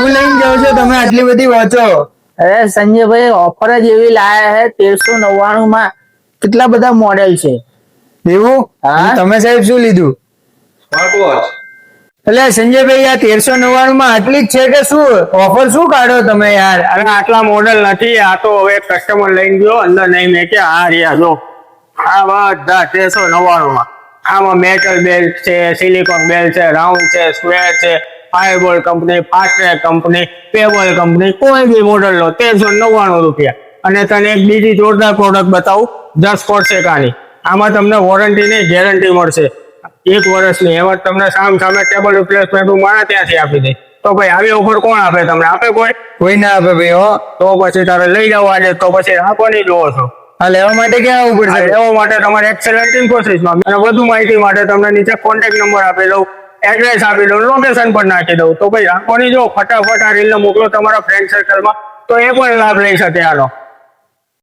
શું લઈને જાઓ છો તમે આટલી બધી વોચો? અરે સંજયભાઈ ઓફર જ એવી લાયા છે 1399 માં કેટલા બધા મોડેલ છે એવું? હા. તમે સાહેબ શું લીધું? Smart watch. એટલે સંજયભાઈ આ 1399 માં આટલી જ છે કે શું? ઓફર શું કાઢો તમે યાર? અરે આટલા મોડેલ નથી, આ તો હવે કસ્ટમર લઈને ગયો અંદર નહીં મેં કે આ રહ્યા જો આ બધા 1399 માં. આમાં મેટલ બેલ્ટ છે, સિલિકોન બેલ્ટ છે, રાઉન્ડ છે, સ્ક્વેર છે, Fireboltt company, Fastrack company, Pebble company, કોઈ બી મોડલ લો 1399 રૂપિયા. અને તને એક બીજી જોરદાર પ્રોડક્ટ બતાવું, 10 ફોર્સેકાની. આમાં તમને વોરંટી નહીં ગેરંટી મળશે 1 વર્ષની. એમાં તમને સામે ટેબલ રિપ્લેસમેન્ટ મારા ત્યાંથી આપી દે. તો ભાઈ આવી ઓફર કોણ આપે તમને? આપે કોઈ ના આપે ભાઈ. હો તો પછી તારે લઈ જવા આજે તો પછી રાખવાની જોવો છો. આ લેવા માટે ક્યાં આવવું પડશે? લેવા માટે તમારે એક્સેલન્ટ ઇન્ફોસિસમાં, અને વધુ માહિતી માટે તમને નીચે કોન્ટેક્ટ નંબર આપી દઉં, એડ્રેસ આપી દઉં, લોકેશન પણ નાખી દઉં. તો ભાઈ રાખવાની જો ફટાફટ આ રીલને મોકલો તમારા ફ્રેન્ડ સર્કલમાં, તો એ પણ લાભ લઈ શકે આનો.